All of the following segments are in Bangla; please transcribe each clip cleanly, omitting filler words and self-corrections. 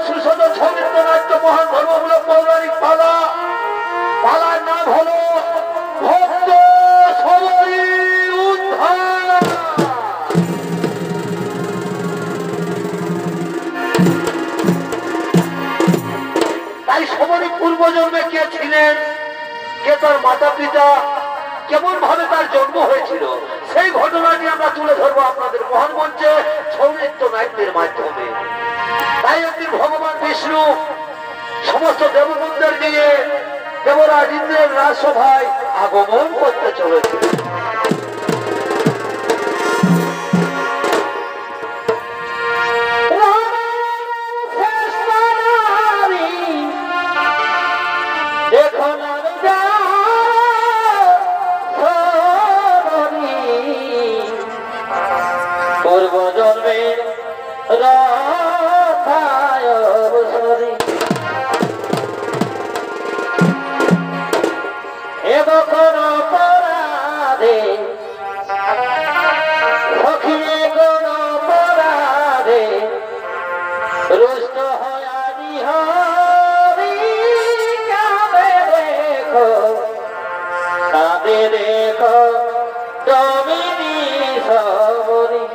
সুশোধ সৌমিত্র নাট্য মহান ধর্মমূলক পৌরাণিক পালা। পালার নাম হলো ভক্ত সবরী উদ্ধার। তাই সবরী পূর্বজন্মে কে ছিলেন, কে তার মাতা পিতা, কেমন ভাবে তার জন্ম হয়েছিল, সেই ঘটনাটি আমরা তুলে ধরবো আপনাদের মহান মঞ্চে সৌমিত্র নাট্যের মাধ্যমে। তাই একদিন ভগবান বিষ্ণু সমস্ত দেবগুণদের নিয়ে দেবরাজ ইন্দ্রের রাজসভায় আগমন করতে চলেছে। পূর্বজন্মের রাধায় অবসরে এব কোন অপরাধে সখিয়ে কোন অপরাধে রুষ্ট হয়ানি হরি কাঁদে দেখো দমিনী সবরী।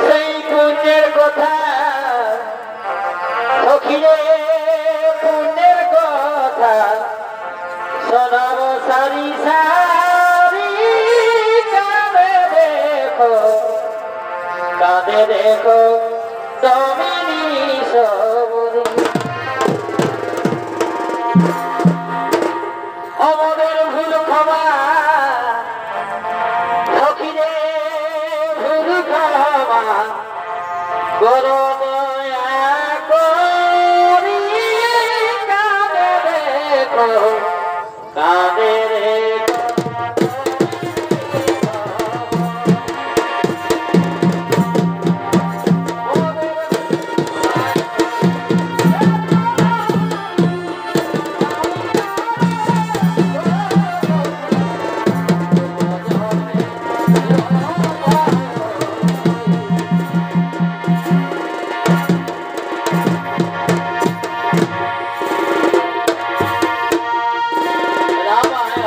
সেই পুণ্যের কথা সখিরে পুণ্যের কথা শোনাব সারি সারি কাঁদে দেখো দমিনী সবরী। আমাদের ভুল ক্ষমা সখিরে ভুল ক্ষমা করো দয়া করি কাঁদে দেখো কাঁদে দেখো। রামায়ণ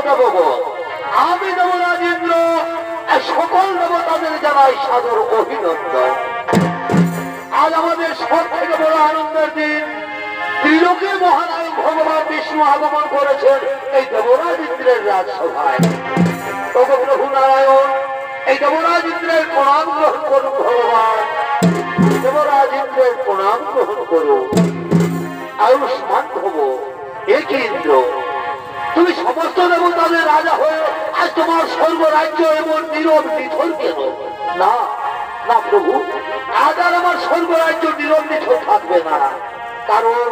দেবগণ, আমি দেবরাজ ইন্দ্র সকল দেবতাদের জানাই সাদর অভিনন্দন। আজ আমাদের সব থেকে বড় আনন্দের দিন। ত্রিলোকের মহানায়ক ভগবান বিষ্ণু আগমন করেছেন এই দেবরাজ ইন্দ্রের রাজসভায়। তবে প্রভু নারায়ণ, এই দেবরাজ ইন্দ্রের প্রণাম গ্রহণ করুন। ভগবান দেবরাজ ইন্দ্রের প্রণাম গ্রহণ করুন। আয়ুষ্মান হব। এ কি ইন্দ্র, তুমি সমস্ত দেবতাদের রাজা হয়ে আজ তোমার স্বর্গরাজ্য এমন নীরব নিথর কেন? না না প্রভু, আজ আর আমার স্বর্গরাজ্য নীরব নিথর থাকবে না। কারণ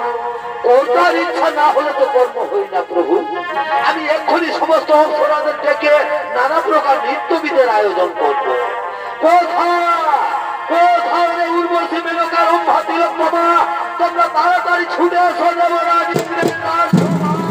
কর্তার ইচ্ছা না হলে তো কর্ম হই না প্রভু। আমি এক্ষুনি সমস্ত অপ্সরাদের ডেকে নানা প্রকার নৃত্যবিদের আয়োজন করবো। কোথায় উর্বশী মেনকা রম্ভা তিলক বাবা, তোমরা তাড়াতাড়ি ছুটে এসো দেবরাজ ইন্দ্রের রাজসভায়।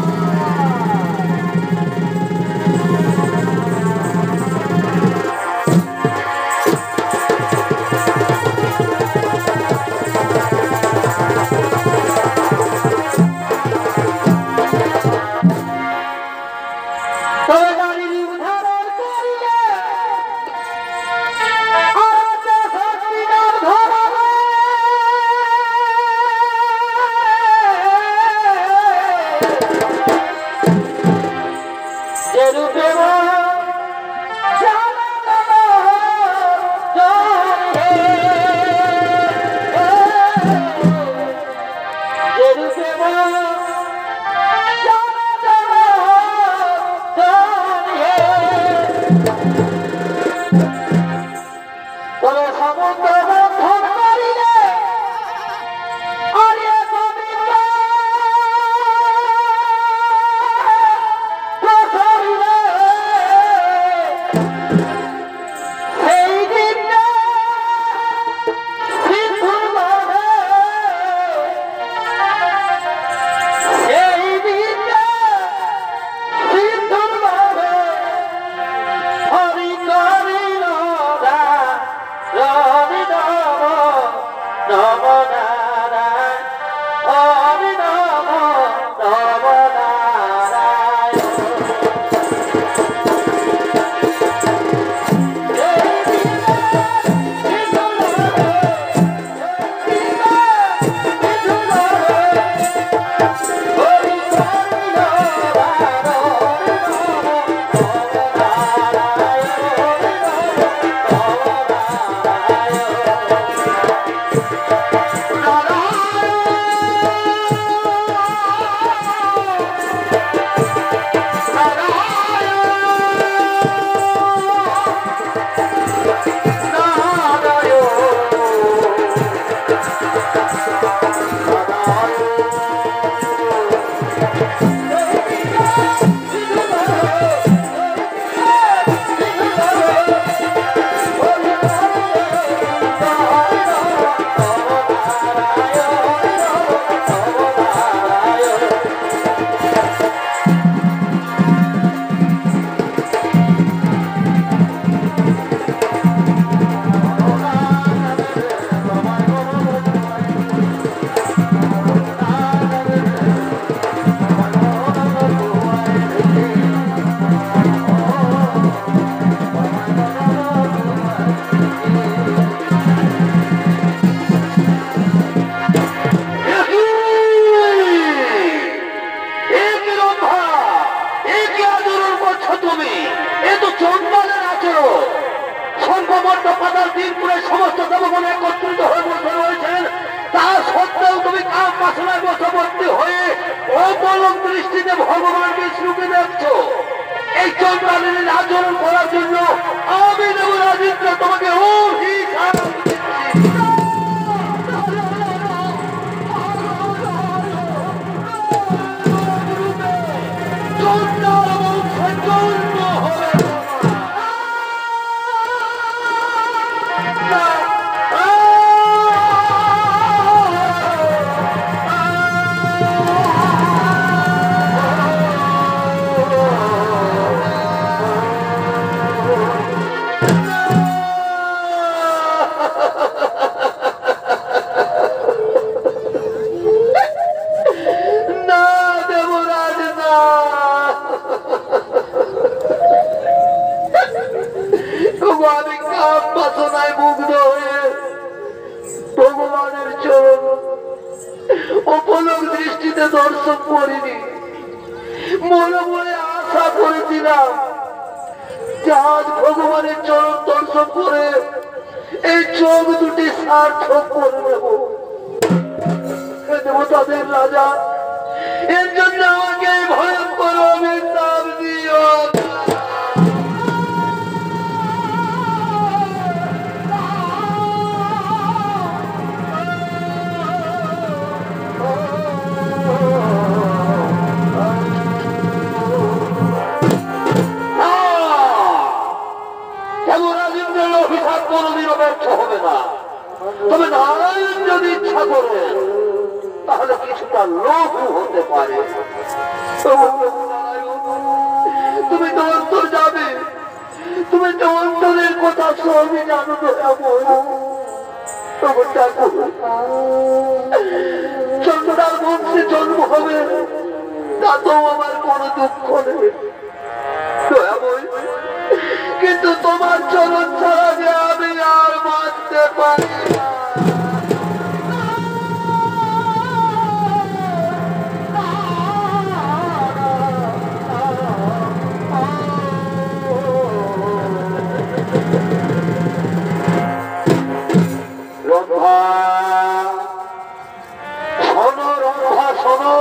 সমস্ত দেবগণ একত্রিত হয়ে বসে রয়েছেন, তা সত্ত্বেও তুমি কাম বাসনায় বশবর্তী হয়ে অপলক দৃষ্টিতে ভগবান বিষ্ণুকে দেখছো। এই চন্দ্রালীর আচরণ করার জন্য আমি দেবরাজ ইন্দ্র তোমাকে অভিশাপ দিচ্ছি। দর্শন করিনি। মনে মনে আশা করেছিলাম যে আজ ভগবানের চরণ দর্শন করে এই চোখ দুটি সার্থক করে নেব। দেবতাদের রাজা, এর জন্য আমাকে এই ভয়ঙ্কর অভিশাপ দিও। অভিশাপ কোনদিনও ব্যর্থ হবে না। তবে নারায়ণ যদি ইচ্ছা করে তাহলে কিছুটা লঘু হতে পারে। তুমি তো অন্তর যাবে, তুমি তো অন্তরের কথা সবই জানো। চন্দ্রার বংশে জন্ম হবে তাতেও আমার কোনো দুঃখ নেই, কিন্তু তোমার চরণ ছাড়া যে আমি আর বাঁচতে পারি না। রম্ভা শোনো, রম্ভা শোনো,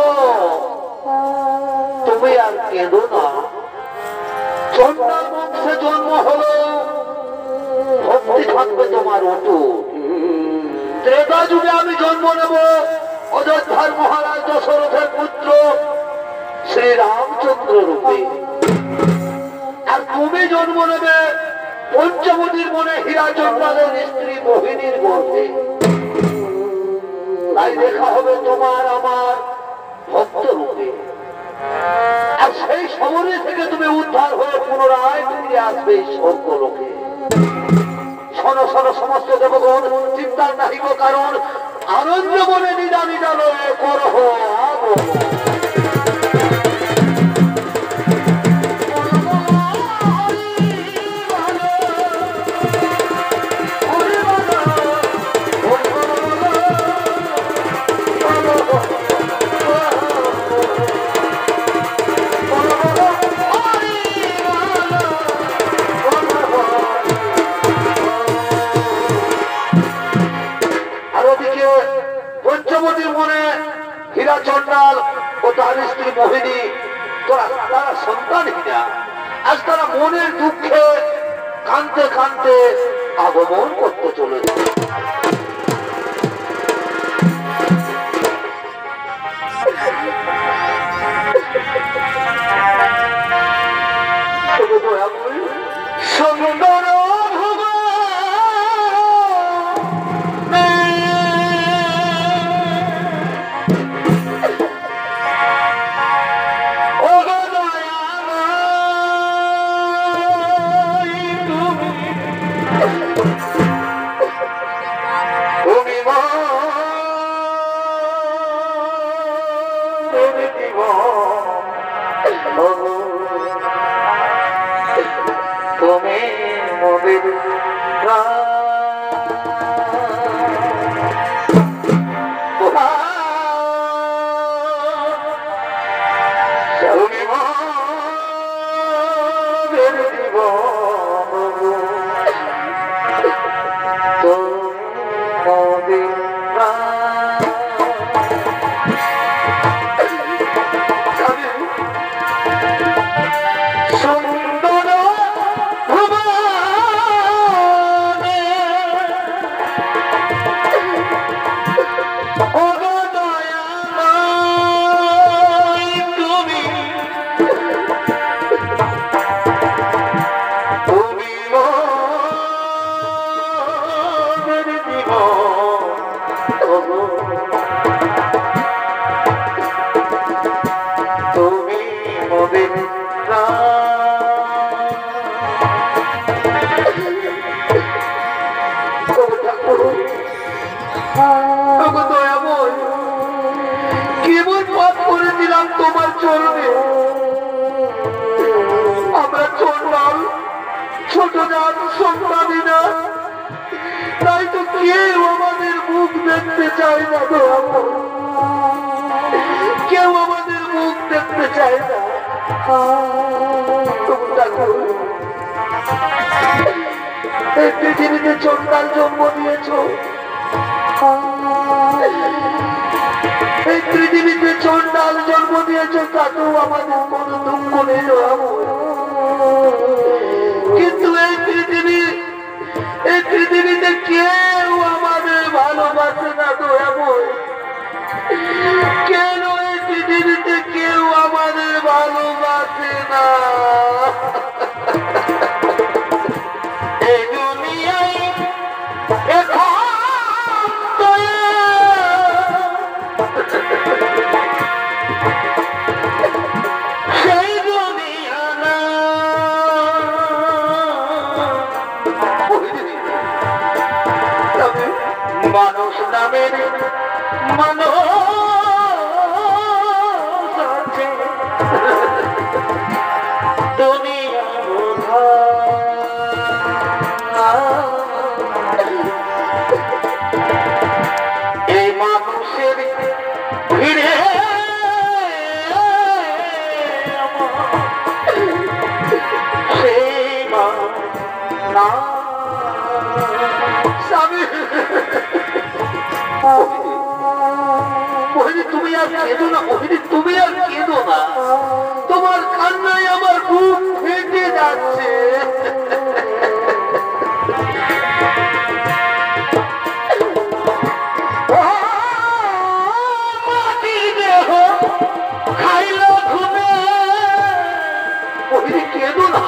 তুমি আর কেঁদো না। চন্দ্রার বংশে জন্ম হলো, ভক্তি থাকবে তোমার অটুট। ত্রেতা যুগে আমি জন্ম নেব অযোধ্যার মহারাজ দশরথের পুত্র শ্রীরামচন্দ্র রূপে, আর তুমি জন্ম নেবে পঞ্চবটির মনে হীরাচন্দ্রের স্ত্রী মোহিনীর গর্ভে। তাই দেখা হবে তোমার আমার ভক্ত রূপে। আর সেই সময় থেকে তুমি উদ্ধার হয়ে পুনরায় ফিরে আসবে স্বর্গলোকে। শোনো শোনো সমস্ত দেবগণ, চিন্তার নাহিব কারণ, আনন্দ মনে নিদা নিদালয়ে করহ আগমন। পঞ্চবটির মনে হীরাচন্দ্রাল ও তার স্ত্রী মোহিনী তারা সন্তানহীনা, আজ তারা মনের দুঃখে কাঁদতে কাঁদতে আগমন করতে চলেছে। সুন্দর তুমি মোদের তোমার চরণে আমরা চললাম, ছোট জাত সন্তানী না, তাই তো কেউ আমাদের মুখ দেখতে চায় না। কেউ কেউ আমাদের মুখ দেখতে চায় না। এই পৃথিবীতে চন্ডাল জন্ম দিয়েছ, এই পৃথিবীতে চন্ডাল জন্ম দিয়েছ, তাতেও আমাদের কোনো দুঃখ নেই। কিন্তু এই পৃথিবীতে কেউ আমাদের ভালোবাসে না তো এমন কেন? এই পৃথিবীতে কেউ আমাদের ভালোবাসে না। এই দুনিয়ায় এখন সেই দুনিয়া না। মানুষ নামের মানুষ আছে দুনিয়া। এই মানুষের ভিড়ে সেই না স্বামী। তুমি আর কেঁদো না মোহিনী, তুমি আর কেঁদো না। তোমার কান্নায় আমার বুক ফেটে যাচ্ছে। খাইলো ঘুমে মোহিনী, কেঁদো না।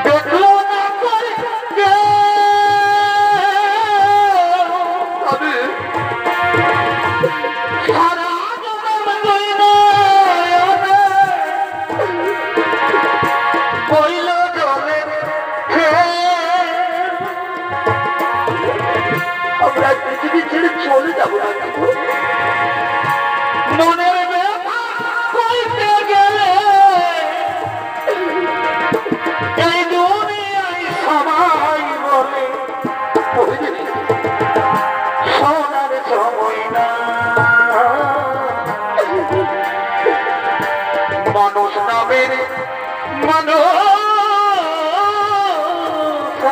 দেখলো না করে আমরা পৃথিবী ছেড়ে চলে যাবো না। মনের ব্যথা কইতে গেলে এই দুনিয়ায় সবাই বলে সোনার সময় না। মানুষ নামের মানুষ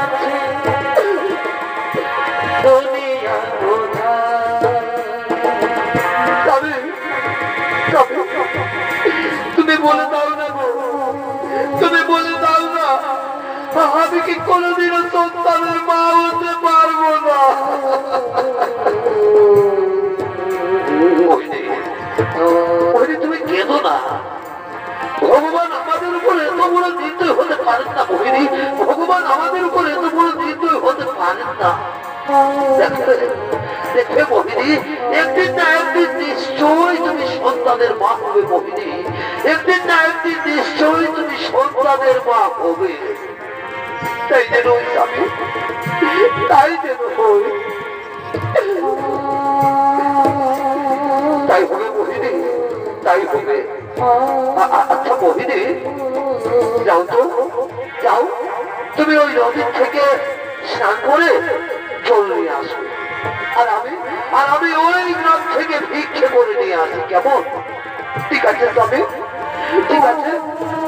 আছে দুনিয়া। তুমি বলে দাও না গো, তুমি বলে দাও না, আমি কি কোনোদিনও সন্তানের মা হতে পারবো না। তুমি কেঁদো না। ভগবান আমাদের উপর এত বড় নির্দয় হতে পারেন না মোহিনী। ভগবান আমাদের উপর এত বড় নির্দয় হতে পারেন না। দেখবে মোহিনী, একদিন না একদিন নিশ্চয়ই তুমি সন্তানের মা হবে মোহিনী। একদিন না একদিন নিশ্চয়ই তুমি সন্তানের মা হবে। তাই যেন ওই স্বামী, তাই যেন হই, তাই হবে মোহিনী, তাই হবে। আচ্ছা মোহিনী, যাও তো, যাও তুমি ওই নদীর থেকে স্নান করে জল নিয়ে আসো, আর আমি ওই গ্রাম থেকে ভিক্ষে করে নিয়ে আসি, কেমন? ঠিক আছে স্বামী, ঠিক আছে,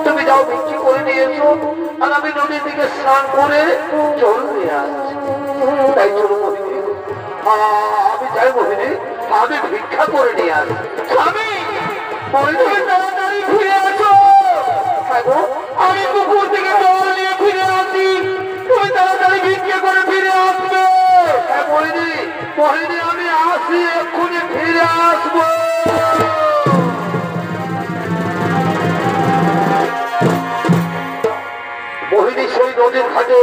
তুমি যাও ভিক্ষে করে নিয়ে এসো, আর আমি নদীর দিকে স্নান করে জল নিয়ে আসছি। তাই চলো মোহিনী, আমি যাই মোহিনী, আমি ভিক্ষা করে নিয়ে আসি। স্বামী, তাড়াতাড়ি ফিরে আসো। আমি পুকুর থেকে জল নিয়ে ফিরে আসি, তুমি তাড়াতাড়ি ভিক্ষে করে ফিরে আসবে। মোহিনী, মোহিনী, আমি আসি, এক্ষুনি ফিরে আসবো। মোহিনী সেই নদীর ঘাটে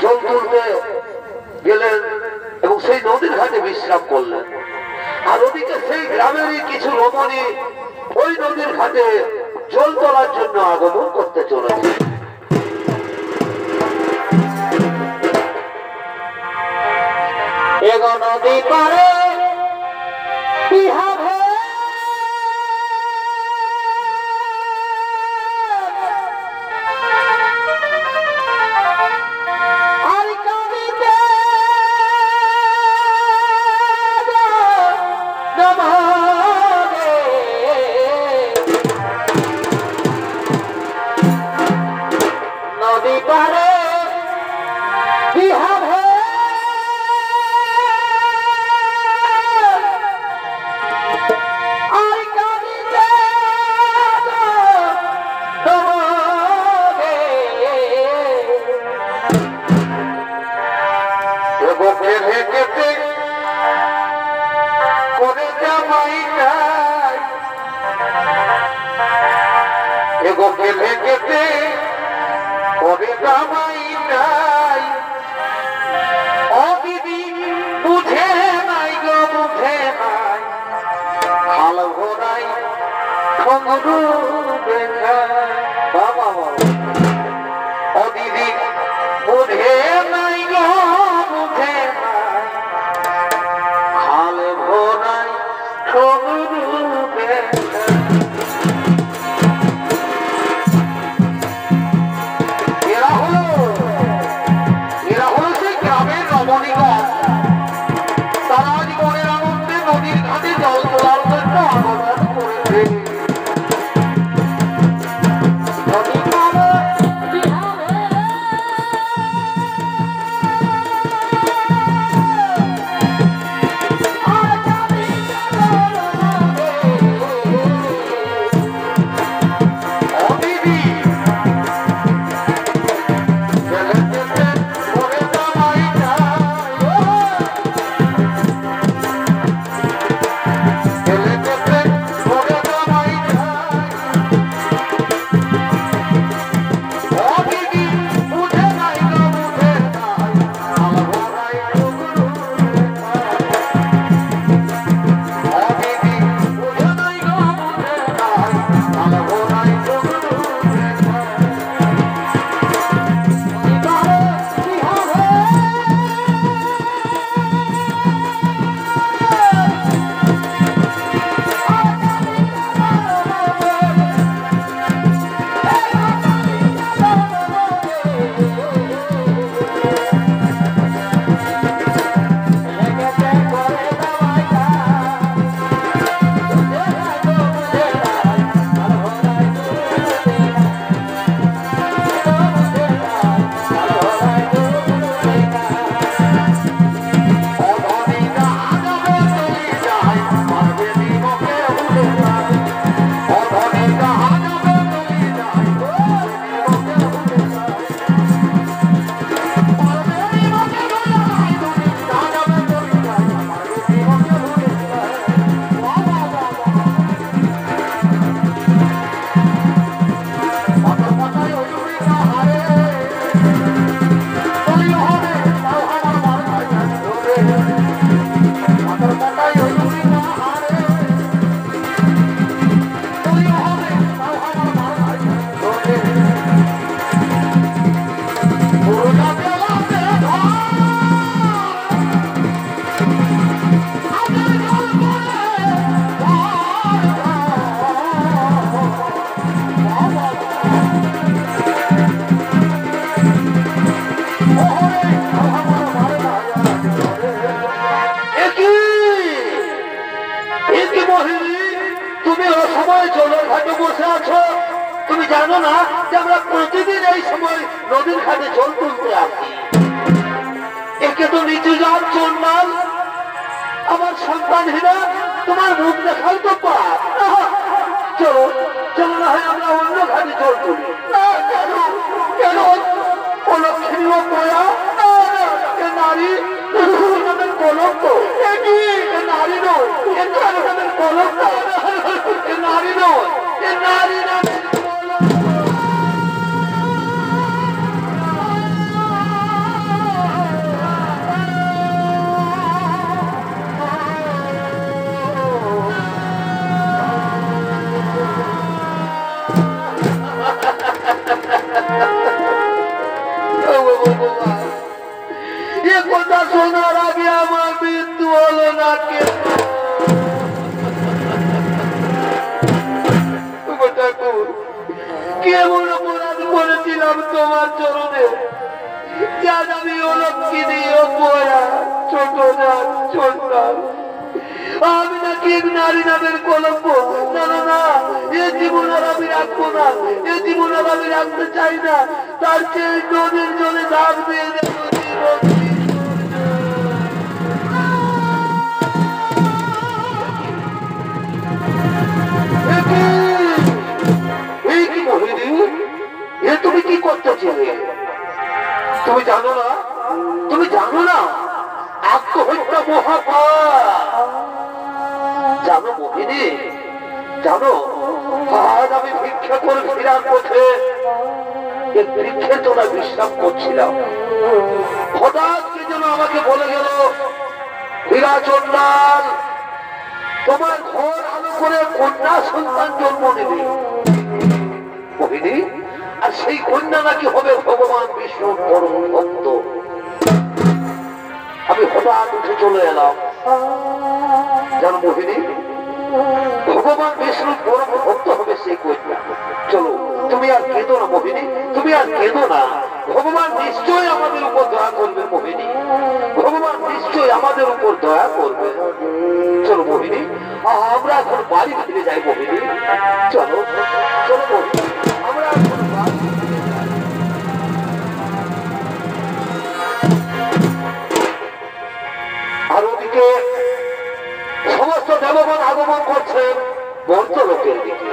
জল তুলতে গেলেন এবং সেই নদীর ঘাটে বিশ্রাম করলেন। আর ওদিকে সেই গ্রামেরই কিছু রমণী ওই নদীর ঘাটে জল তোলার জন্য আগমন করতে চলেছে। এগো নদী পারে বিহারে আর এগো খেলে খেতে করে জামাই নাই ও দিদি বুঝে নাই গো বুঝে নাই খাল ঘোড়াই ঠঙ্গরু দেখা বাবা ও দিদি বুঝে নাই গো বুঝে নাই খাল ঘোড়াই ঠঙ্গরু দেখা তারা জীবনের আনন্দে নদীর ঘাটে জল তোলার জন্য আগমন করেছে তুমি জানো না যে আমরা প্রতিদিন এই সময় নদীর ঘাটে জল তুলতে আসি একে তো নিচু যাওয়ার চন্ডাল আমার সন্তানহীনা তোমার মুখ দেখাও তো পার চলো চলো না হয় আমরা অন্য ঘাটে জল তুলি কেন অলক্ষণী ও পয়া নারী কলক তো নারী নয় কলক নারী নয় নারী না কথা শোনার আগে আমার মৃত্যু হলো না কেমন অপরাধ করেছিলাম তোমার চরণে যার আমি অলক্ষিনী অপয়া ছোট সন্তান আমি নাকি এক নারী নামের কলঙ্ক না না না এ জীবন আর আমি রাখবো না এ জীবন আর আমি রাখতে চাই না তার চেয়ে নদীর জলে ঝাঁপ দিয়ে দেবো তুমি কি করতেছিলে তুমি জানো না আত্মহত্যা মহাপাপ জানো মোহিনী জানো, আজ আমি ভিক্ষা করে ফিরার পথে এক বৃক্ষের তলায় বিশ্রাম করছিলাম। হঠাৎ কে যেন আমাকে বলে গেল, হীরাচন্দ্র, তোমার ঘর আলো করে কন্যা সন্তান জন্ম নেবে। মোহিনী, আর সেই কন্যা নাকি হবে ভগবান বিষ্ণুর পরম ভক্ত। আমি হঠাৎ উঠে চলে এলাম। জানো মোহিনী, ভগবান বিষ্ণুর পরম ভক্ত হবে সেই কন্যা। চলো, তুমি আর কেঁদো না মোহিনী, তুমি আর কেঁদো না। ভগবান নিশ্চয়ই আমাদের উপর দয়া করবে মোহিনী, ভগবান নিশ্চয়ই আমাদের উপর দয়া করবে। চলো মোহিনী, আমরা এখন বাড়ি ফিরে যাই মোহিনী। চলো চলো মোহিনী, আমরা এখন বাড়ি ফিরে যাই। আর ওদিকে সমস্ত দেবগণ আগমন করছেন মর্তলোকের দিকে।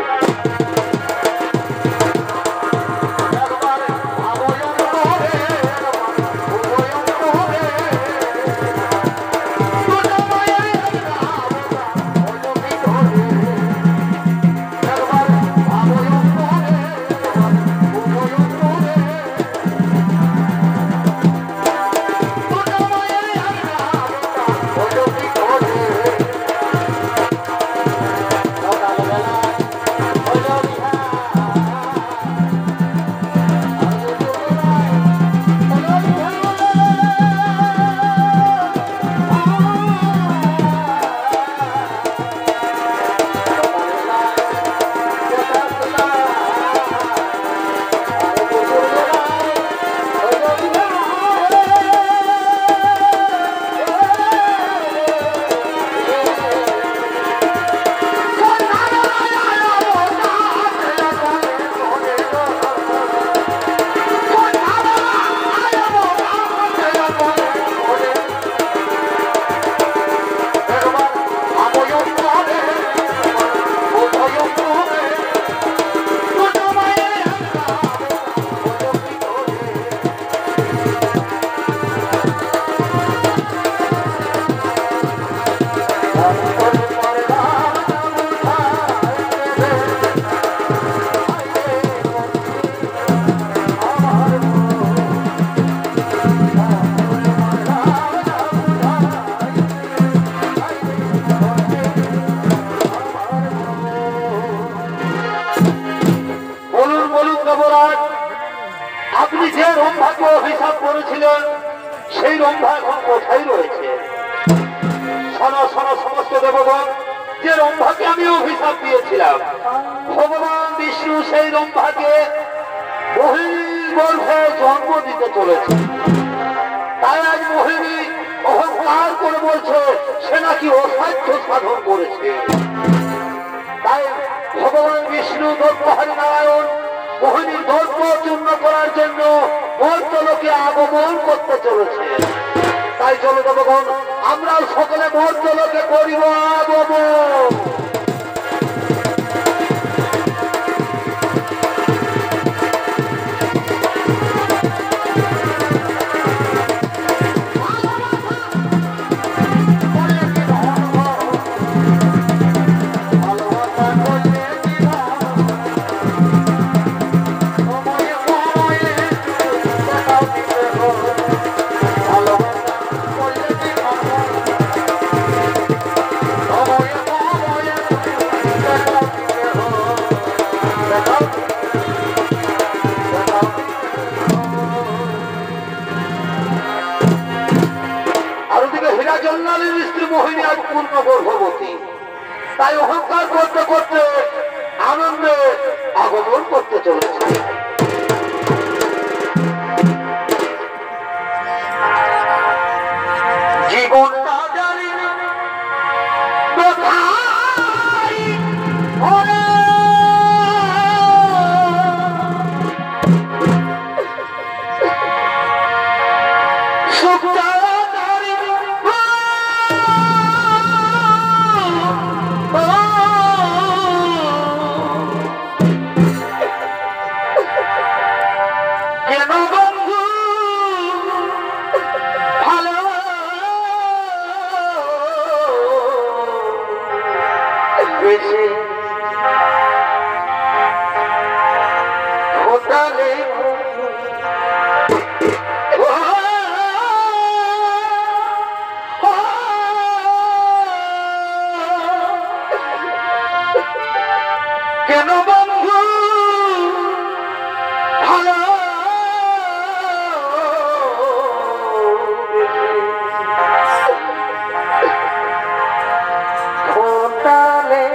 আপনি যে রম্ভাকে অভিশাপ করেছিলেন সেই রম্ভা এখন কোথায় রয়েছে? শোনো শোনো সমস্ত দেবগণ, যে রম্ভাকে আমি অভিশাপ দিয়েছিলাম, ভগবান বিষ্ণু সেই রম্ভাকে মোহিনীর গর্ভে জন্ম দিতে চলেছে। তাই আজ মোহিনী অহংকার করে বলছে সে নাকি অসাধ্য সাধন করেছে। তাই ভগবান বিষ্ণু দর্পহারী নারায়ণ মোহিনীর দর্প চূর্ণ করার জন্য মর্তলোকে আগমন করতে চলেছে। তাই চলো দেবগণ, আমরাও সকলে মর্তলোকে করিব আগমন। মোহিনী আজ পূর্ণ গর্ভবতী। তাই অহংকার করতে করতে আনন্দে আগমন করতে চলেছে। জীবনটা জানি কেন বন্ধু ভালো ফোটালে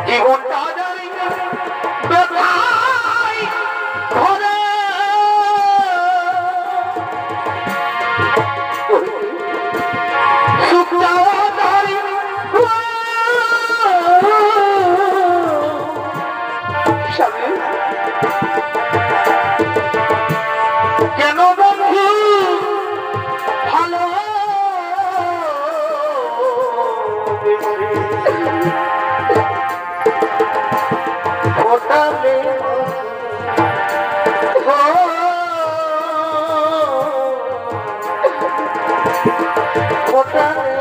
জীবনটা জানি না ব্যথায় ভরা। সুখটাও জানি স্বামী কেন বন্ধু ভালো ফোটালে ফোটালে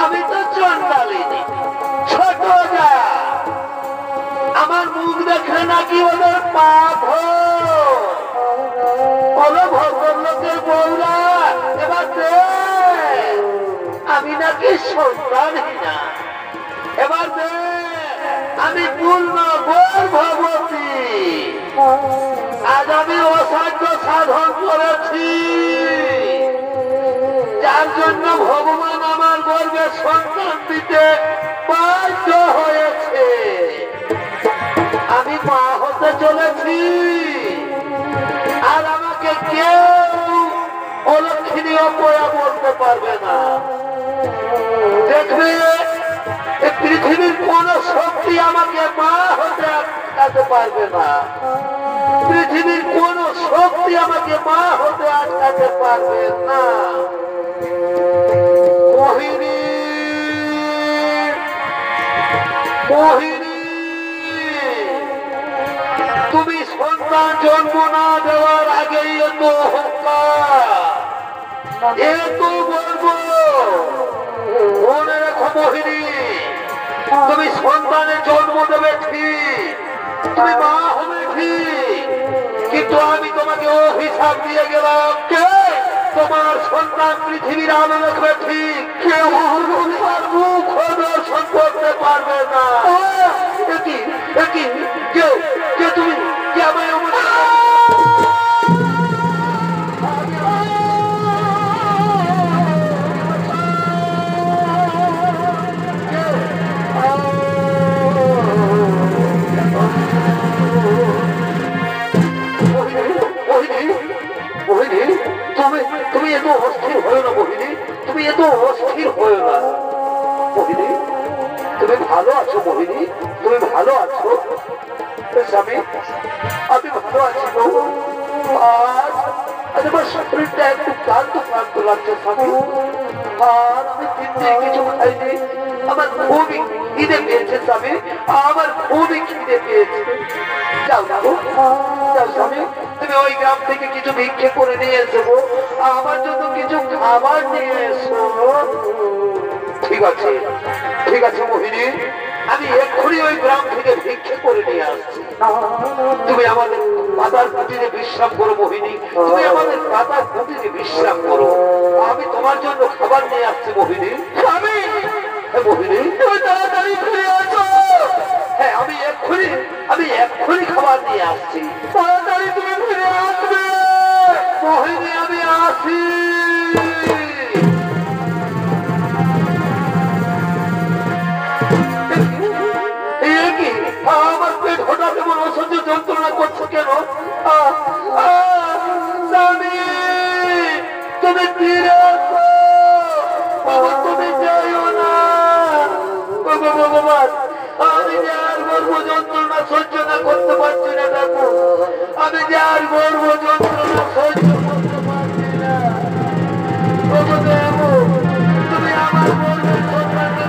আমি তো চন্ডালিনী ছোট যা আমার মুখ দেখে নাকি ওদের পাপ বলো ভদ্রলোকের বউরা এবার দে। আমি নাকি সন্তানহীনা এবার দে। আমি পূর্ণ গর্ভবতী আজ আমি অসাধ্য সাধন করেছি যার জন্য ভগবান আমার গর্ভে সন্তান দিতে বাধ্য হয়েছে। আমি মা হতে চলেছি আর আমাকে কেউ অলক্ষিনী অপয়া বলতে পারবে না। দেখবে এই পৃথিবীর কোন শক্তি আমাকে মা হতে আটকাতে পারবে না। পৃথিবীর কোন শক্তি আমাকে মা হতে আটকাতে পারবে না। মোহিনী মোহিনী তুমি সন্তান জন্ম না দেওয়ার আগেই এত অহংকার এত গর্ব। মনে রেখো মোহিনী তুমি সন্তানের জন্ম দেবে ঠিক তুমি মা হবে ঠিক কিন্তু আমি তোমাকে অভিশাপ দিয়ে গেলাম কে তোমার সন্তান পৃথিবীর আলো দেখবে ঠিক কেউ তোমার মুখ দর্শন করতে পারবে না। একই একই কেউ কে তুমি কে আমায় তুমি এত অস্থির হয়ে না মোহিনী তুমি এত অস্থির হয়ে না মোহিনী তুমি ভালো আছো মোহিনী তুমি ভালো আছো স্বামী আমি ভালো আছি গো। আর আমার শরীরটা একটু ক্লান্ত ক্লান্ত লাগছে স্বামী। আর আমি 3 দিন কিছু খাইনি আমার খুবই খিদে পেয়েছে স্বামী আমার খুবই খিদে পেয়েছে। যাও না গো যাও স্বামী তুমি ওই গ্রাম থেকে কিছু ভিক্ষে করে নিয়ে এসো আমার জন্য কিছু খাবার নিয়ে এসো। ঠিক আছে মোহিনী আমি এক্ষুনি ওই গ্রাম থেকে ভিক্ষে করে নিয়ে আসছি। তুমি আমাদের পাতার কুটিরে বিশ্রাম করো মোহিনী তুমি আমাদের পাতার কুটিরে বিশ্রাম করো। আমি তোমার জন্য খাবার নিয়ে আসছি মোহিনী। মোহিনী তুমি তাড়াতাড়ি ফিরে আসো। হ্যাঁ আমি এক্ষুনি খাবার নিয়ে আসছি। তাড়াতাড়ি তুমি ফিরে আসবে মোহিনী আমি আসি। আমার পেট হঠাৎ এমন অসহ্য যন্ত্রণা করছে কেন? তুমি ফিরে আসো তুমি যাইও না ভগবান আমি যে আর গর্ভ যন্ত্রণা সহ্য না করতে পারছি না ঠাকুর আমি যে আর গর্ভ যন্ত্রণা সহ্য করতে পারছি না। তুমি আমার গর্ভের সন্তানকে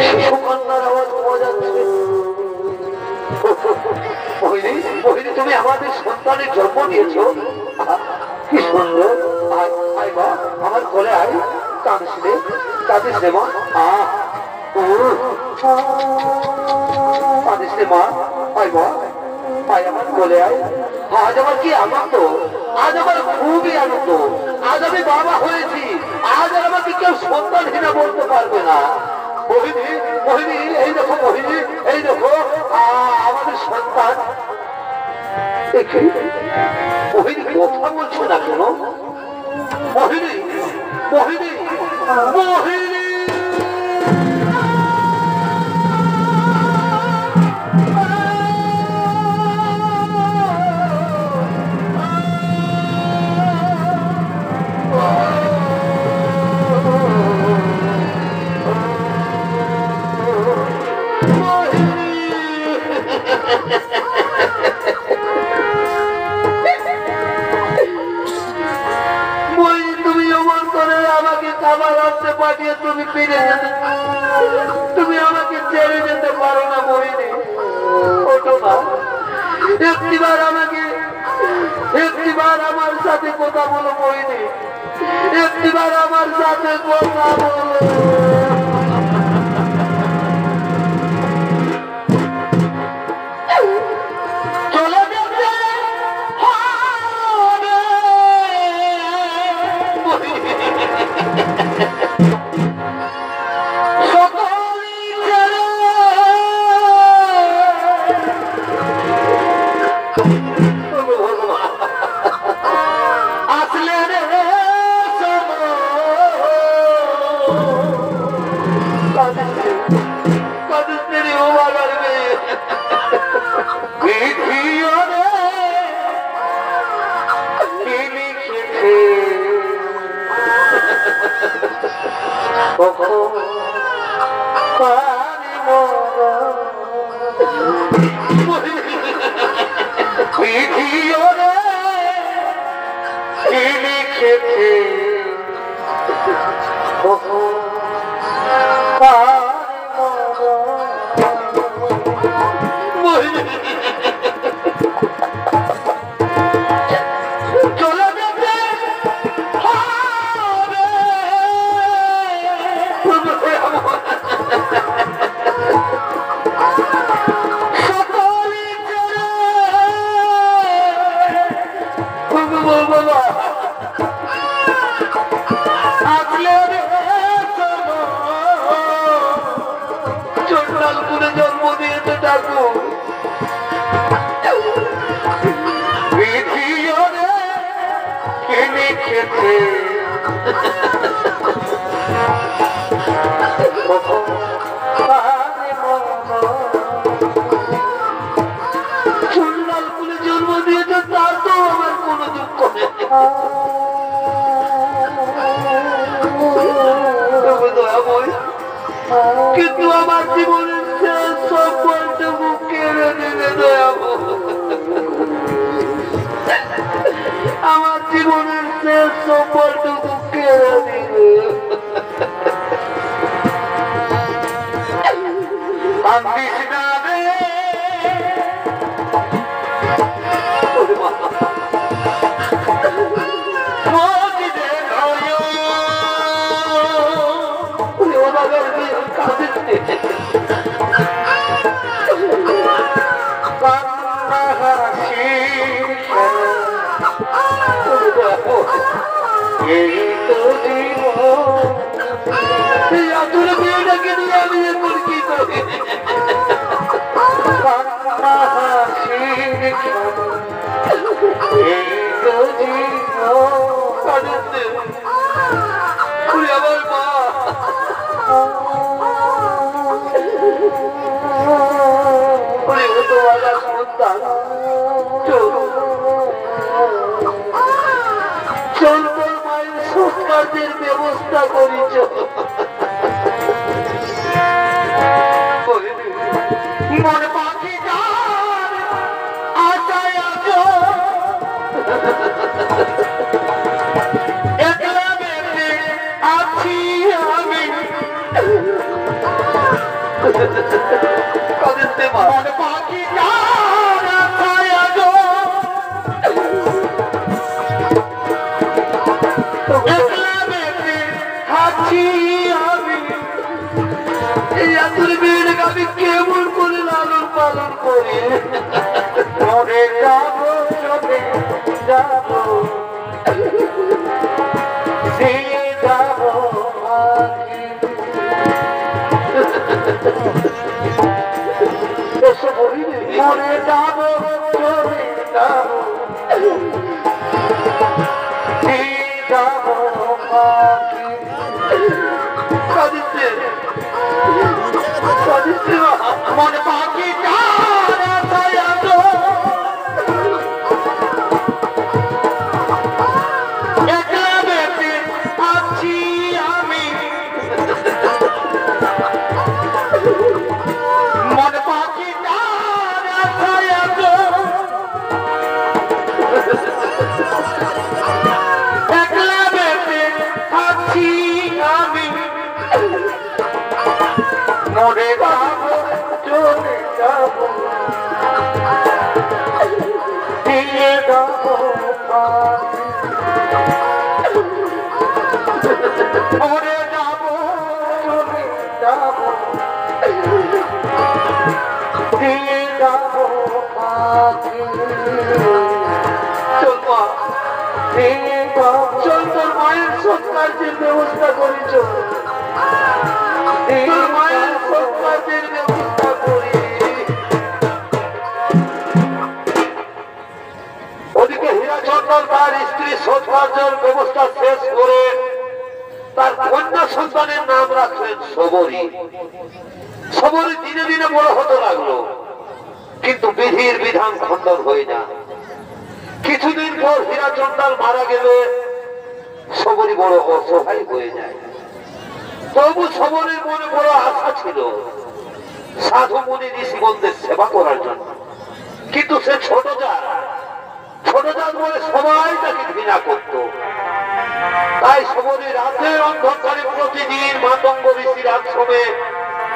শিশু কান্নার আওয়াজ পাওয়া যাচ্ছে। মোহিনী, মোহিনী, তুমি আমাদের সন্তানের জন্ম দিয়েছো, কি সুন্দর। আয় আয় মা, আমার কোলে আয়, কাঁদিস রে, কাঁদিস রে মা, কাঁদিস রে মা, আয় মা, আয় আমার কোলে আয়। আজ আমার কি আনন্দ, আজ আমার খুবই আনন্দ। আজ আমি বাবা হয়েছি, আজ আর আমাকে কেউ সন্তানহীনা বলতে পারবে না। মোহিনী, মোহিনী, এই দেখো মোহিনী, এই দেখো আমাদের সন্তান। মোহিনী কথা বলছো না কেন? মোহিনী, মোহিনী, মোহিনী। পাঠিয়ে তুমি ফিরে যেতে, তুমি আমাকে ছেড়ে যেতে পারো না মোহিনী। ওঠো না, একটিবার আমাকে, একটিবার আমার সাথে কথা বলো মোহিনী, একটিবার আমার সাথে কথা বলো। জন্ম দিয়েছে তার তো আমার কোনো দুঃখ নেই। কিন্তু আমার জীবনের শেষ সম্পর্কটুকু কেড়ে দিলে দয়াবো, আমার জীবনের শেষ সম্পর্কটুকু কেড়ে দিলে। কান্দিস না রে মেয়েটাকে নিয়ে আমি এখন কি করি? আমার মা সন্তান চল তোর মায়ের সংস্কারের ব্যবস্থা করিছ। মন পাখি আশায় আছো একলা বেঁচে আছি আমি কাঁদিতে মা মন পাখি যার ছায়া গো একলা বেঁচে আছি আমি এই আতুর মেয়ের আমি কেমন করে লালন পালন করি মরে যাবো চলে যাবো দিয়ে যাবো আখি এসে বলি মরে যাবো চলে যাবো দিয়ে যাবো আখি কাঁদিতে কাঁদিতে মা মন পাখি যার ছায়া গো একলা বেঁচে আছি আমি মন পাখি যার ছায়া গো একলা বেঁচে আছি আমি মরে যাবো চলে যাবো দিয়ে যাবো আখি মরে যাবো চলে যাবো দিয়ে যাবো আখি চল মা দিয়ে যাবো চল তোর মায়ের সৎকার্যের ব্যবস্থা করি চল তোর মায়ের সৎকার্যের ব্যবস্থা করি ওদিকে হীরাচন্দন তার স্ত্রী সৎকার্যের ব্যবস্থা শেষ করে তার কন্যা সন্তানের নাম রাখলেন সবরী সবরী দিনে দিনে বড় হতে লাগলো কিন্তু বিধির বিধান খণ্ডন হয়ে না কিছুদিন পর হীরাচন্দাল মারা গেলে সবরী বড় অসহায় হয়ে যায় তবু সবরীর মনে বড় আশা ছিল সাধু মুনি ঋষিগণদের সেবা করার জন্য কিন্তু সে ছোট জাত বলে সবাই তাকে ঘৃণা করত তাই সবরী রাতের অন্ধকারে প্রতিদিন মাতঙ্গ ঋষির আশ্রমে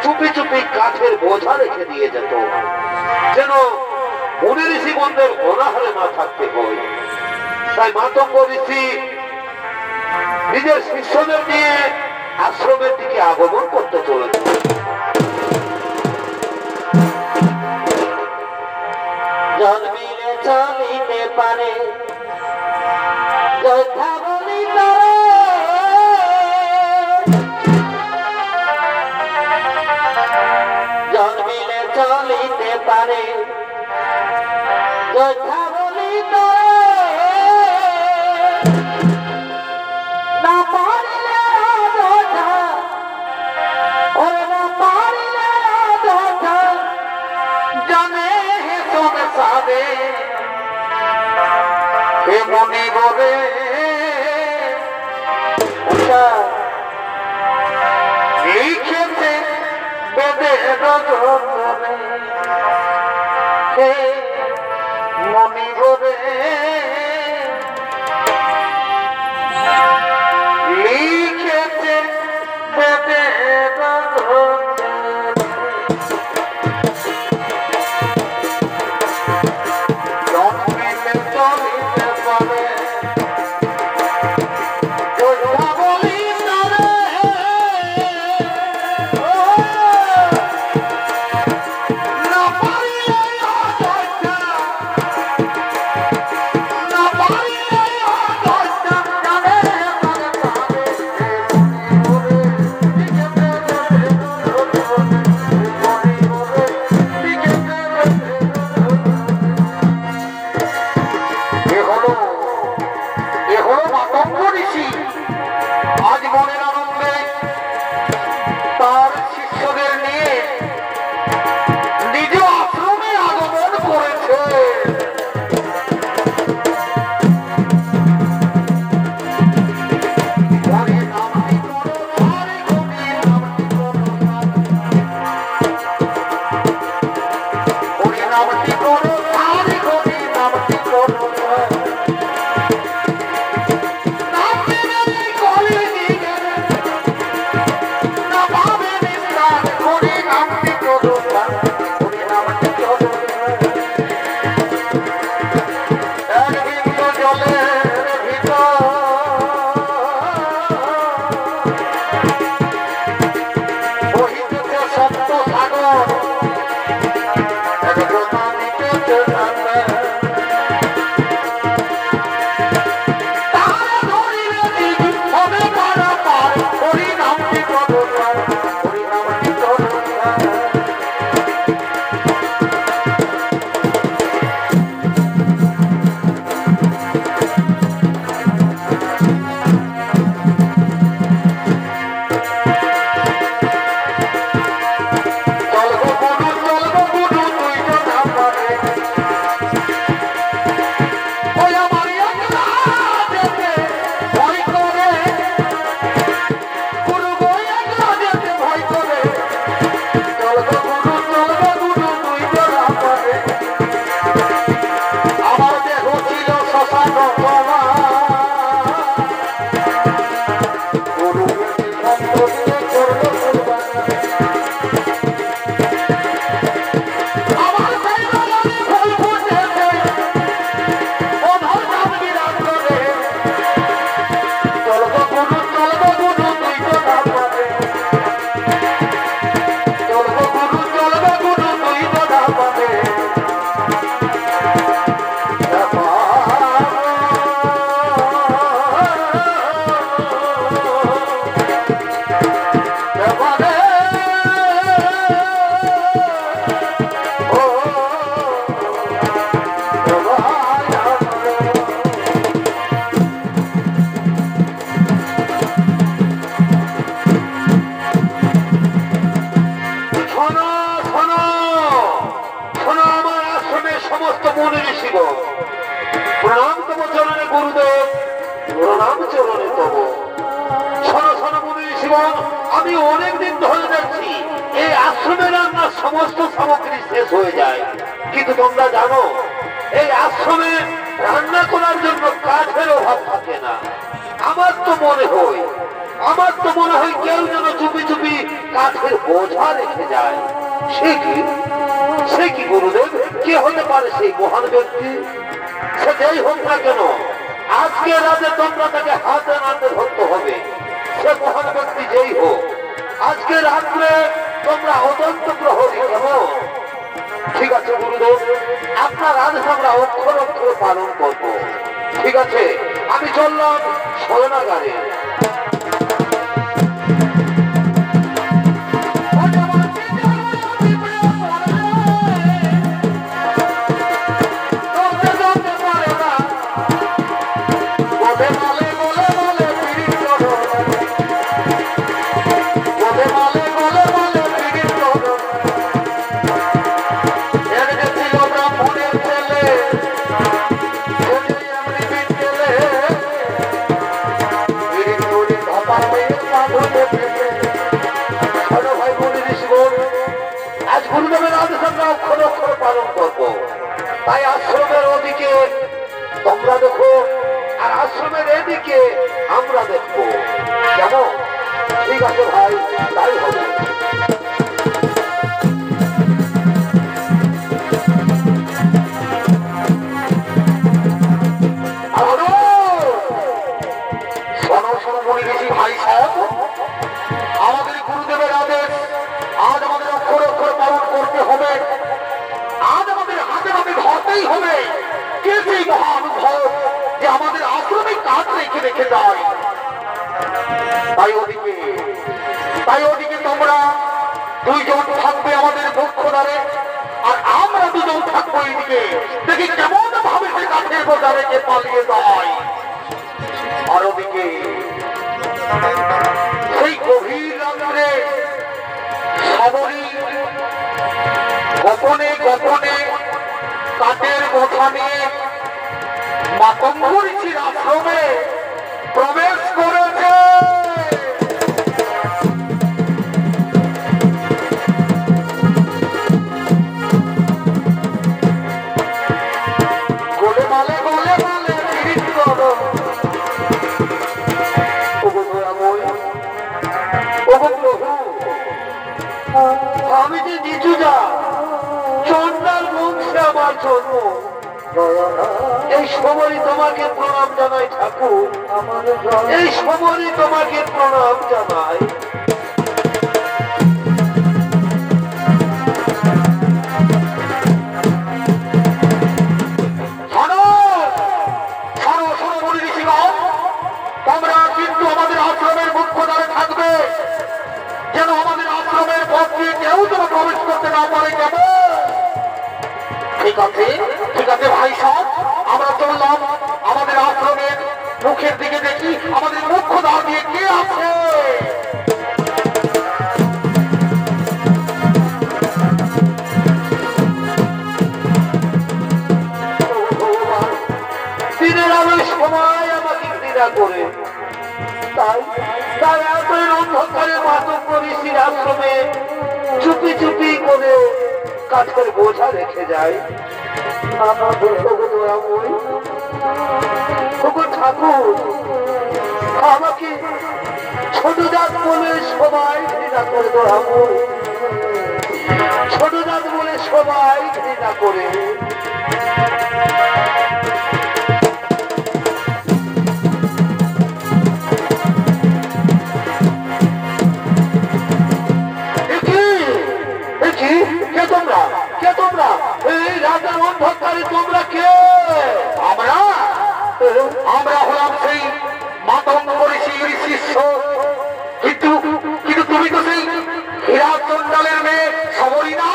চুপি চুপি কাঠের বোঝা রেখে দিয়ে যেত যেন মুনি ঋষিগণদের অনাহারে না থাকতে হয় তাই মাতঙ্গ ঋষি নিজের শিষ্যদের নিয়ে আশ্রমের দিকে আগমন করতে চলেছে জন্মিলে চলিতে পারে যথা বলি তারে জন্মিলে চলিতে পারে যথা বলি তারে না পারিলে যথা ওরে না পারিলে যথা জানে হে সংসারে হে মনে বলে লিখেছে বেদে রজনে হে মনে বলে লিখেছে বেদে রজনে জন্মিলে চলিতে পারে যোদ্ধা বলি তারে না পারিলে অযোধ্যা না পারিলে অযোধ্যা জানে মাতঙ্গ ঋষি আজ মনের আনন্দে তার শিষ্যদের নিয়ে নিজ আশ্রমে আগমন করেছে হরি নামটি করো, হরি হরি নামটি করো, হরি নামটি করো, হরি হরি নামটি করো। নামটি জীবন আমি অনেকদিন ধরে দেখছি এই আশ্রমে রান্নার সমস্ত সামগ্রী শেষ হয়ে যায়, কিন্তু তোমরা জানো এই আশ্রমে রান্না করার জন্য কাঠের অভাব থাকে না। আমার তো মনে হয় কেউ যেন চুপি চুপি কাঠের বোঝা রেখে যায়। সে কি গুরুদেব? কে হতে পারে সেই মহান ব্যক্তি? সে যেই হোক না কেন, আজকে রাতে তোমরা তাকে হাতে নাতে ধরতে হবে। সে মহান ব্যক্তি যেই হোক, আজকে রাত্রে তোমরা অদন্ত প্রহরী কেমন? ঠিক আছে গুরুদেব, আপনার আদেশ আমরা অক্ষর অক্ষরে পালন করবো। ঠিক আছে, আমি চললাম শয়নাগারে। আজ গুরুদেবের আদেশ আমরা অক্ষর অক্ষরে পালন করবো। তাই আশ্রমের ওদিকে তোমরা দেখো, আর আশ্রমের এদিকে আমরা দেখবো, কেমন? ঠিক আছে ভাই, তাই হবে। ভাই সাহেব, আমাদের গুরুদেবের আদেশ আজ আমাদের অক্ষর অক্ষর পালন করতে হবে। আজ আমাদের হাতে নাতে ধরতেই হবে কে সেই মহানুভব যে আমাদের আশ্রমে কাজ রেখে রেখে যায়। তাই ওদিকে তোমরা দুইজন থাকবে আমাদের মুখ্য দ্বারে, আর আমরা দুজন থাকবো এইদিকে। দেখি কেমন ভাবে সে কাঠের বোঝা রেখে পালিয়ে যায়। আর ওদিকে সেই গভীর রাত্রে সবরী গোপনে গোপনে কাঠের বোঝা নিয়ে মাতঙ্গ ঋষির আশ্রমে প্রবেশ করেছে। গোলে মালে ফিরিত করো। আমি যে নিচু যা চন্ডাল বংশে আমার জন্ম, এই সময় তোমাকে প্রণাম জানাই ঠাকুর, এই সময় তোমাকে প্রণাম জানাই। তোমরা কিন্তু আমাদের আশ্রমের মুখ্য দ্বারে থাকবে, যেন আমাদের আশ্রমের পথ দিয়ে কেউ যেন প্রবেশ করতে না পারে। কেমন? ঠিক আছে ভাই সাহেব, আমরা চললাম আমাদের আশ্রমের মুখের দিকে। দেখি আমাদের মুখ্য দ্বার দিয়ে কে আছে। দিনের আলোর সময় আমাকে ঘৃণা করে, তাই এতই অন্ধকারে মাতঙ্গ ঋষির আশ্রমে চুপি চুপি করে কাঠের বোঝা রেখে যায়। ঠাকুর, আমাকে ছোট জাত বলে সবাই ঘৃণা করে, ছোট জাত বলে সবাই ঘৃণা করে। কে তোমরা? এই রাজার অন্ধকারে তোমরা কে? আমরা হলাম সেই মাতঙ্গ ঋষির শিষ্য। কিন্তু তুমি তো সেই হীরা চন্ডালের মেয়ে সবরী না?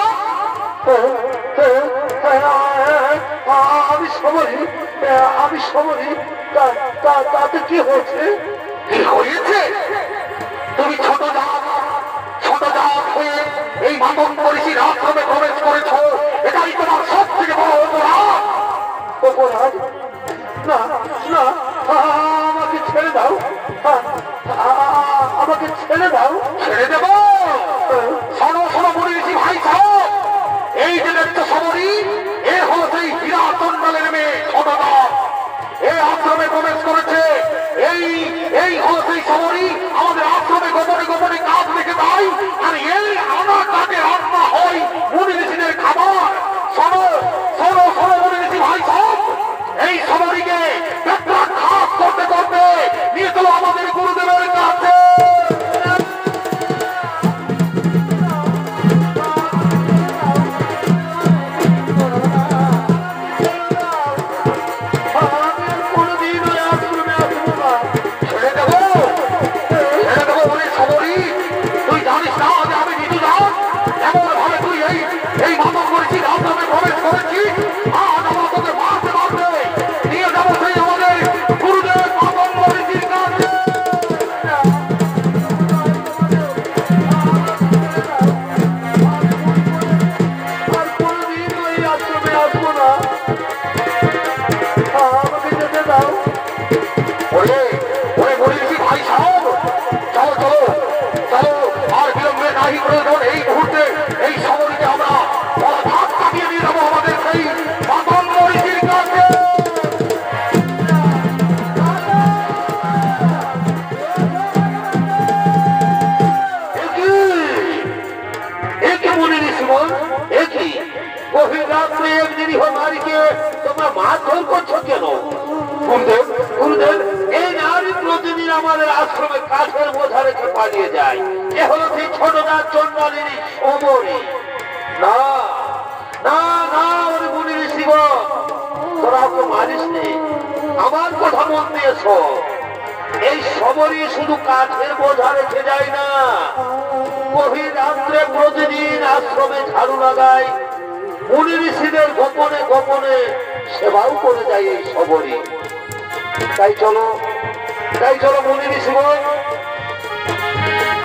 আমি সবরী। তাতে কি হয়েছে? তুমি ছোট জাত হয়ে এই মাতঙ্গ ঋষির আশ্রমে প্রবেশ করেছ, এটাই তোমার সব থেকে বড় অপরাধ। না, আমাকে ছেড়ে দাও। আমাকে ছেড়ে দাও। ছেড়ে দেবো? শোনো শোনো মুনি ঋষি ভাই সাহেব, এই যে দেখছো সবরী, এ হলো সেই হীরা চন্ডালের মেয়ে ছোটদা। এই আশ্রমে প্রবেশ করেছে। এই এই হলো সেই সবরী, আমাদের আশ্রমে গোপনে গোপনে কাজ দেখে দেয়, আর এই আনা কাজে রান্না হয় মুনি ঋষিদের খাবার। শোনো শোনো শোনো মুনি ঋষি ভাই সাহেব, এই সবরীকে খাস করতে করতে নিয়ে চলো আমাদের গুরুদেবের কাছে। তোমরা মারধর করছো কেন? গুরুদেব গুরুদেব, এই নারী প্রতিদিন আমাদের আশ্রমে কাঠের বোঝা রেখে পালিয়ে যায়। এ হলো সেই ছোটদার চন্ডালিনী অমরি। না না না, ওরে মুনি ঋষিগণ, তোরা ওকে মারিস নি। আমার কথা মন দিয়েছ, এই সবরই শুধু কাঠের বোঝা রেখে যায় না, গভীর রাত্রে প্রতিদিন আশ্রমে ঝাড়ু লাগায়, মুনি ঋষিদের গোপনে গোপনে সেবাও করে যায় এই সবরই। তাই চলো মুনি ঋষিগণ,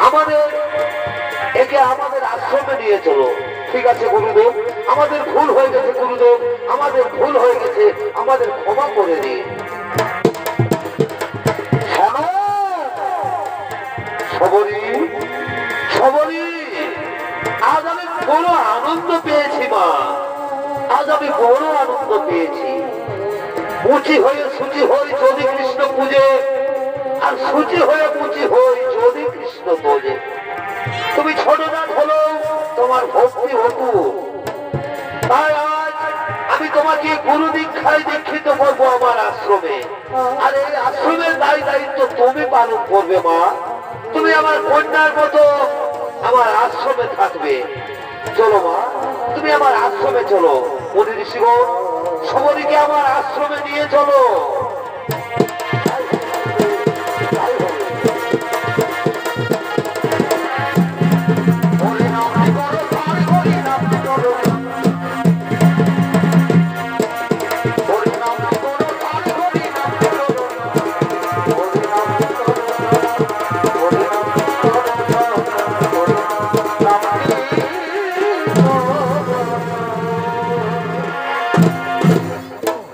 আমাদের একে আমাদের আশ্রমে নিয়ে চলো। ঠিক আছে গুরুদেব, আমাদের ভুল হয়ে গেছে গুরুদেব, আমাদের ভুল হয়ে গেছে, আমাদের ক্ষমা করে দিন। সবরী সবরী, আজ আমি বড় আনন্দ পেয়েছি মা, আজ আমি বড় আনন্দ পেয়েছি। মুচি হয়ে সুচি হই যদি কৃষ্ণ পূজে, আর সুচি হয়ে মুচি হই যদি কৃষ্ণ বোঝে। তুমি ছোট জাত হলো, তোমার ভক্তি হতু, তাই আজ আমি তোমাকে গুরু দীক্ষায় দীক্ষিত করবো আমার আশ্রমে। আর এই আশ্রমের দায়িত্ব তুমি পালন করবে মা। তুমি আমার কন্যার মতো আমার আশ্রমে থাকবে। চলো মা, তুমি আমার আশ্রমে চলো। মুনি ঋষিগণ, সবরীকে আমার আশ্রমে নিয়ে চলো।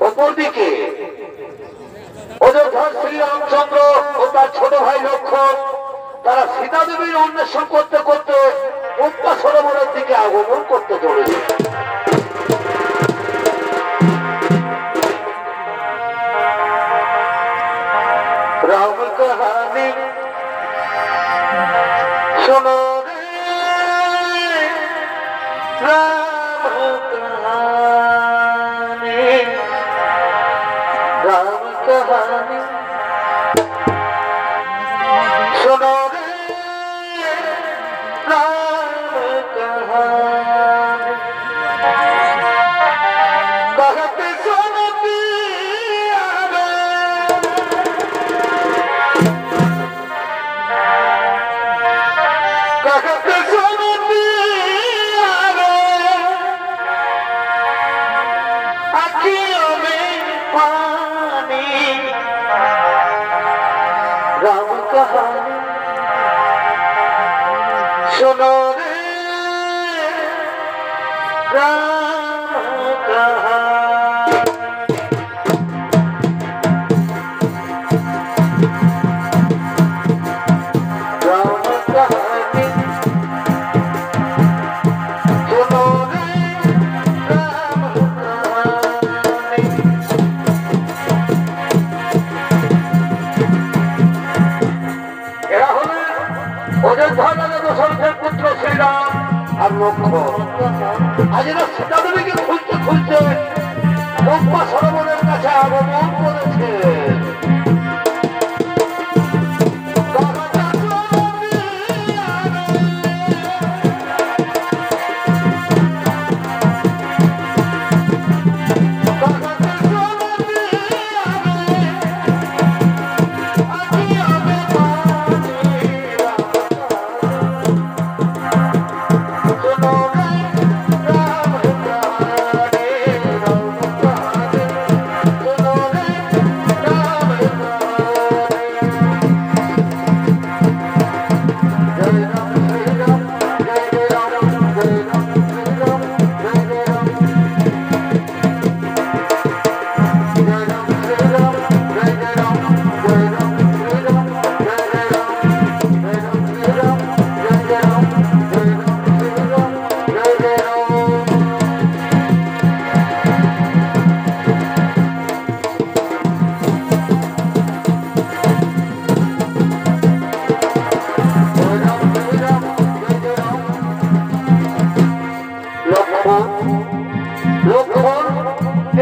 অপরদিকে অযোধ্যার শ্রীরামচন্দ্র ও তার ছোট ভাই লক্ষ্মণ, তারা সীতা দেবীর অন্বেষণ করতে করতে পদ্মা সরোবরের দিকে আগমন করতে চলেছে। রাম কাহানি শোনো রে, রাম কাহানি, রাম কাহানি শোনো রে, রাम कहानी कहते सुनती आवे, कहते सुनती आवे, अखियों में पानी, राम कहानी सुनो रे, राम कहानी। राम ওদের ধরনের দশরথের পুত্র শ্রীরাম আর লক্ষ্মণ আজ এরা সীতা দেবীকে খুঁজতে খুঁজতে পম্পা সরোবরের কাছে আগমন করেছে।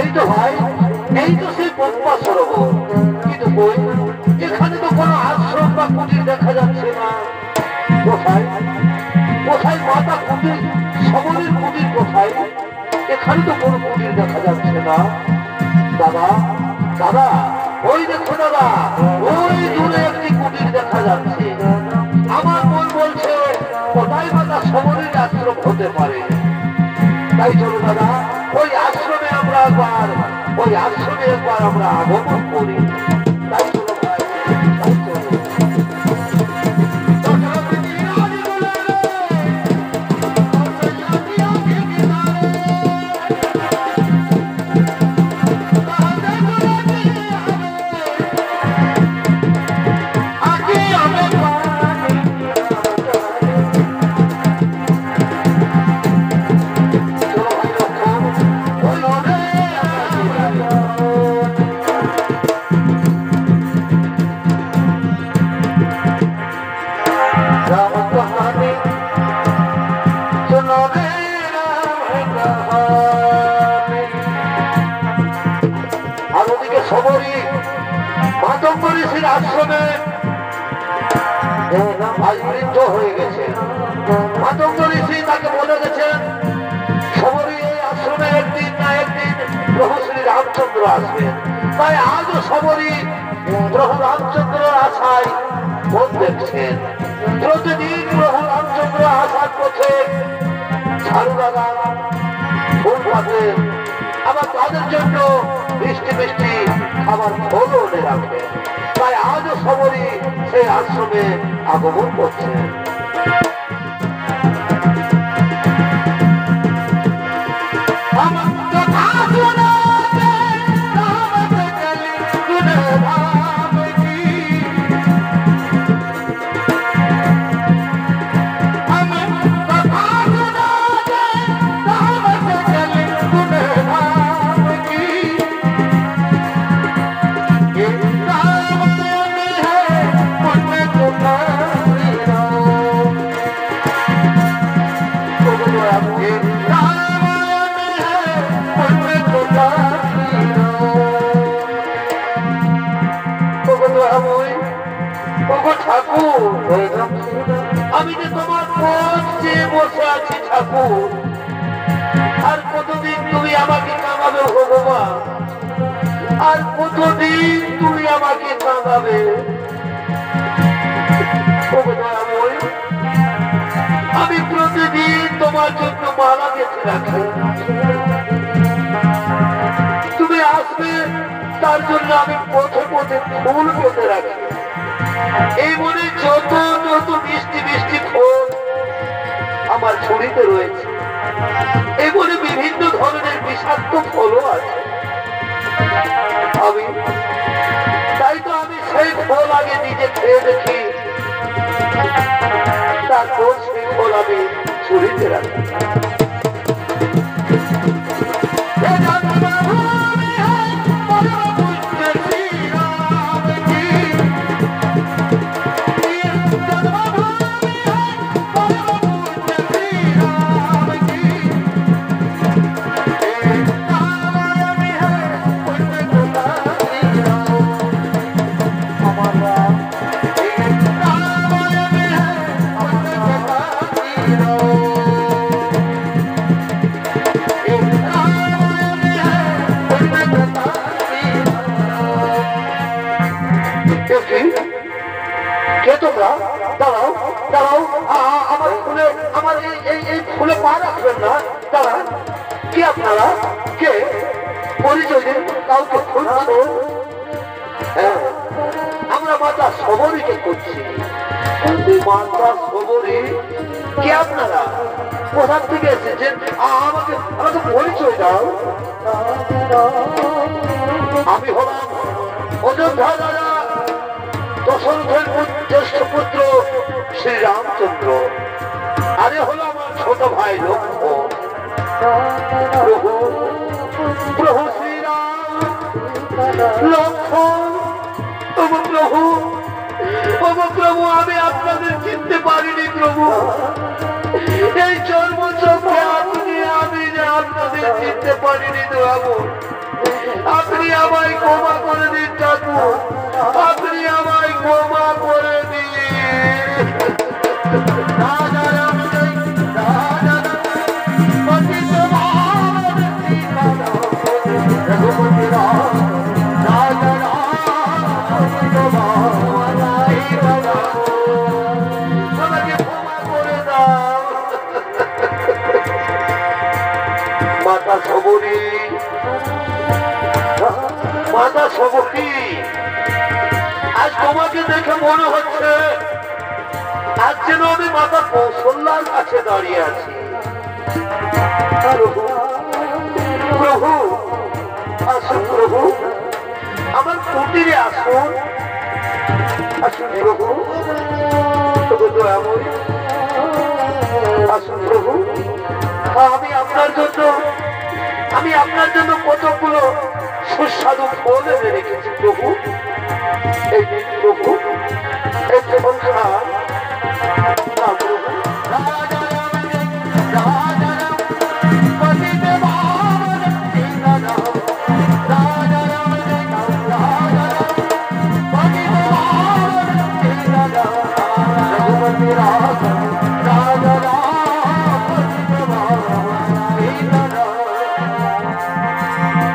এই তো ভাই, এই তো সেই পম্পা সরোবর, কিন্তু কই এখানে তো কোনো আশ্রম বা কুটির দেখা যাচ্ছে না। কোথায় কোথায় মাতা কুটির, সবরের কুটির কোথায়? এখানে তো কোনো কুটির দেখা যাচ্ছে না। দাদা দাদা, ওই দেখো দাদা, ওই দূরে একটি কুটির দেখা যাচ্ছে। আমার মন বলছে কোথায় মাতা সবরের আশ্রম হতে পারে। তাই চলো দাদা, ওই আশ্রমে আমরা একবার আমরা আগমন করি। তাই চলো ভাই, তাই চলো। সবরী মাতঙ্গ ঋষির আশ্রমে আজ বৃদ্ধ হয়ে গেছে। মাতঙ্গ ঋষি তাকে বলে গেছেন, সবরী এই আশ্রমে একদিন না একদিন প্রভু শ্রী রামচন্দ্র আসবেন। তাই আজও সবরী প্রভু রামচন্দ্রের আশায় মন দেখছেন। প্রতিদিন প্রভু রামচন্দ্র আসার পথে ঝাড়ু লাগান, ফুল পাতেন, আবার তাদের জন্য মিষ্টি মিষ্টি খাবার ফলও এনে রাখবেন। তাই আজও সবরই সেই আশ্রমে আগমন করছেন। আমি যে তোমার পথ চেয়ে বসে আছি ঠাকুর, আর কতদিন তুমি আমাকে কাঁদাবে ভগবান, আর কতদিন তুমি আমাকে কাঁদাবে। আমি প্রতিদিন তোমার জন্য মালা গেছে রাখি, তুমি আসবে তার জন্য আমি পথে পথে ফুল পেতে রাখি। এই মনে যত যত মিষ্টি মিষ্টি ফল আমার ঝুড়িতে রয়েছে, এই মনে বিভিন্ন ধরনের বিষাক্ত ফলও আছে। তাই তো আমি সেই ফল আগে নিজে খেয়ে দেখি, তারপর সেই ফল আমি ঝুড়িতে রাখি। দাঁড়াও, আমার ফুলে, আমার এই ফুলে পা রাখবেন না, দাঁড়ান। কি আপনারা? কে? পরিচয় দিন, কাউকে খুঁজছো? হ্যাঁ, আমরা মাতা সবরীকে করছি। মাতা সবরী? কে আপনারা? কোথা থেকে এসেছেন? আমাকে আমাকে পরিচয় দাও। আমি হলাম অযোধ্যা রাজা দশরথের জ্যেষ্ঠ পুত্র শ্রীরামচন্দ্র। আরে হলো আমার ছোট ভাই লক্ষ্মণ। প্রভু, প্রভু শ্রীরাম, লক্ষ্মণ, প্রভু, প্রভু, আমি আপনাদের চিনতে পারিনি প্রভু। এই জন্মচক্রে আমি যে আপনাদের চিনতে পারিনি প্রভু। আপনি আমায় ক্ষমা করে দিন ঠাকুর, আপনি আমায় ক্ষমা করে দিন। মাতা সবরী, মাতা সবরী, আজ তোমাকে দেখে মনে হচ্ছে আজ যেন আমি মাতা কৌশল্যার কাছে দাঁড়িয়ে আছি। প্রভু, প্রভু, আসুন প্রভু, আমার কুটিরে আসুন, আসুন প্রভু, তবু দয়াময়ী, আসুন প্রভু। আমি আপনার জন্য কতগুলো সুস্বাদু ফল এনে রেখেছি প্রভু। এই দিন প্রভু, এই ফল খান না প্রভু।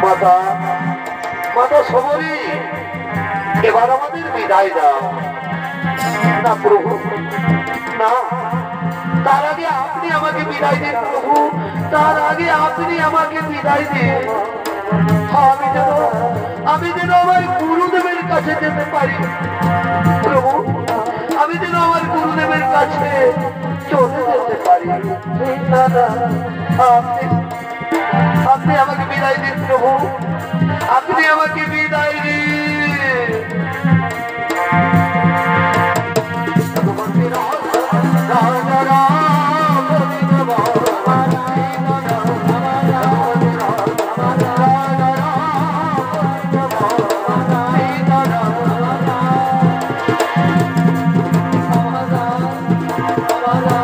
মাতা, মাতা সবরী, এবার আমাদের বিদায় দাও। না প্রভু, না, তার আগে আপনি আমাকে বিদায় দিন প্রভু, তার আগে আপনি আমাকে বিদায় দিন। আমি যেন আমার গুরুদেবের কাছে যেতে পারি প্রভু, আমি যেন আমার গুরুদেবের কাছে চলে যেতে পারি। আপনি আমাকে বিদায় দিন প্রভু, আপনি আমাকে বিদায় দিন। Bye.